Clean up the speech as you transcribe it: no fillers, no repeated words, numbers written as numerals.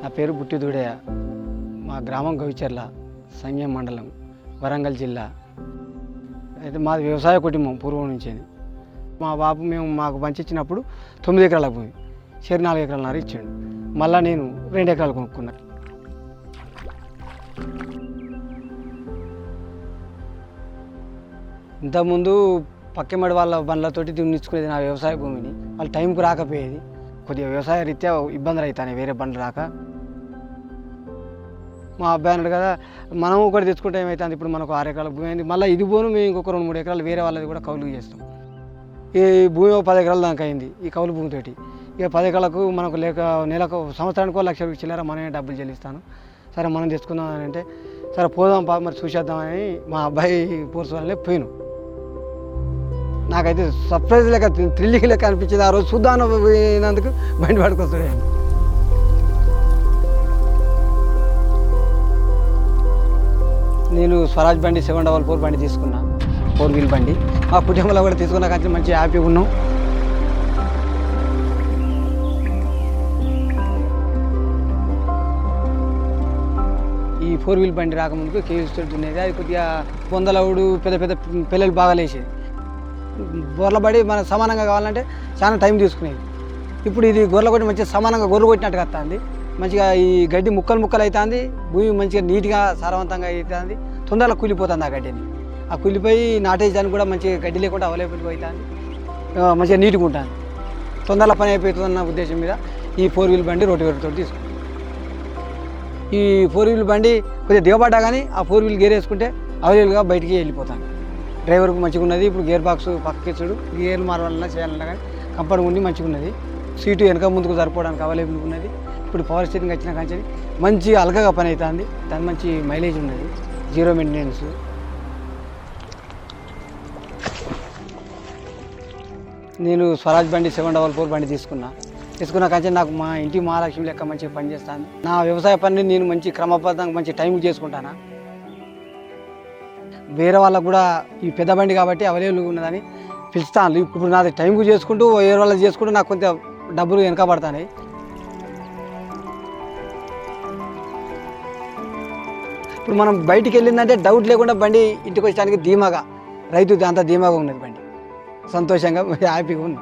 నా పేరు బుట్టి దూడయ్య. మా గ్రామం గవిచర్ల, సంగెం మండలం, వరంగల్ జిల్లా. అయితే మాది వ్యవసాయ కుటుంబం పూర్వం నుంచి. మా బాబు మాకు పంచిచ్చినప్పుడు 9 ఎకరాల భూమి, చెరు 4 ఎకరాలన్నర ఇచ్చాడు. మళ్ళీ నేను 2 ఎకరాలు కొనుక్కున్నా. ఇంతకుముందు పక్కెమ్మడి వాళ్ళ బండ్లతోటి దున్నిచ్చుకునేది నా వ్యవసాయ భూమిని. వాళ్ళు టైంకు రాకపోయేది, కొద్దిగా వ్యవసాయ రీత్యా ఇబ్బందులు అవుతాయి, వేరే బండ్లు రాక. మా అబ్బాయి అన్నాడు కదా, మనం ఒకటి తెచ్చుకుంటే ఏమవుతుంది, ఇప్పుడు మనకు 6 ఎకరాల భూమి అయింది, మళ్ళీ ఇది పోను మేము ఇంకొక 2-3 ఎకరాలు వేరే వాళ్ళది కూడా కౌలు చేస్తాం. ఈ భూమి 10 ఎకరాల దాకా అయింది ఈ కౌలు భూమితోటి. ఇక 10 ఎకరాలకు మనకు లేక నెలకు సంవత్సరానికి 1 లక్ష చిల్లర మనమే డబ్బులు చెల్లిస్తాను. సరే మనం తెచ్చుకుందాం అని అంటే, సరే పోదాం మరి చూసేద్దామని మా అబ్బాయి పోర్స్ వల్లనే పోయిను. నాకైతే సర్ప్రైజ్ లెక్క, థ్రిల్లింగ్ లెక్క అనిపించింది. ఆ రోజు చూద్దాం పోయినందుకు బండి పడుకొస్తాడు. నేను స్వరాజ్ బండి 744 బండి తీసుకున్నా, 4 వీల్ బండి. మా కుటుంబంలో కూడా తీసుకున్నా కానీ మంచి హ్యాపీగా ఉన్నాం. ఈ 4 వీల్ బండి రాకముందుకు కేవీ స్టేట్ ఉండేది. అది కొద్దిగా పొందలవుడు పెద్ద పెద్ద పిల్లలు బాగా లేచేది. గొర్రెల బడి మనకు సమానంగా కావాలంటే చాలా టైం తీసుకునేది. ఇప్పుడు ఇది గొర్రెల కొట్టి మంచిగా సమానంగా గొర్రెలు కొట్టినట్టుగా వస్తుంది. మంచిగా ఈ గడ్డి ముక్కలు అవుతుంది, భూమి మంచిగా నీట్గా సారవంతంగా అవుతుంది, తొందరగా కూలిపోతుంది. ఆ గడ్డిని ఆ కూలిపోయి నాటేయడానికి కూడా మంచిగా గడ్డి లేకుండా అవైలబుల్గా అవుతుంది, మంచిగా నీట్గా ఉంటుంది, తొందరగా పని అయిపోతుందన్న ఉద్దేశం మీద ఈ 4 వీల్ బండి రోటివేటర్తో తీసుకుంటాం. ఈ 4 వీల్ బండి కొద్దిగా దిగబడ్డా కానీ ఆ 4 వీల్ గేర్ వేసుకుంటే అవైలబుల్గా బయటికి వెళ్ళిపోతాను. డ్రైవర్కు మంచిగా ఉన్నది. ఇప్పుడు గేర్ బాక్స్ పక్కకిచ్చుడు, గేర్లు మారాలన్నా చేయాలన్నా కానీ కంఫర్ట్గా ఉండి మంచిగా ఉన్నది. సీటు వెనక ముందుకు సరిపోవడానికి అవైలబుల్గా ఉన్నది. ఇప్పుడు పవర్ స్టీరింగ్ వచ్చిన కానీ మంచి అలకగా పని అవుతుంది. దాని మంచి మైలేజ్ ఉన్నది, 0 మెయింటెనెన్స్. నేను స్వరాజ్ బండి 744 బండి తీసుకున్న కానీ నాకు మా ఇంటి మహాలక్ష్మి లెక్క మంచిగా పనిచేస్తాను. నా వ్యవసాయ పనిని నేను మంచి క్రమబద్ధంగా మంచి టైంకి చేసుకుంటాను. వేరే వాళ్ళకు కూడా ఈ పెద్ద బండి కాబట్టి అవైలబుల్గా ఉన్నదని పిలుస్తాను. ఇప్పుడు నాది టైంకు చేసుకుంటూ వేరే వాళ్ళకి చేసుకుంటూ నాకు కొంత డబ్బులు వెనక పడతాయి. ఇప్పుడు మనం బయటికి వెళ్ళిందంటే డౌట్ లేకుండా బండి ఇంటికి వచ్చడానికి ధీమాగా, రైతు అంతా ధీమాగా ఉన్నది. బండి సంతోషంగా హ్యాపీగా ఉంది.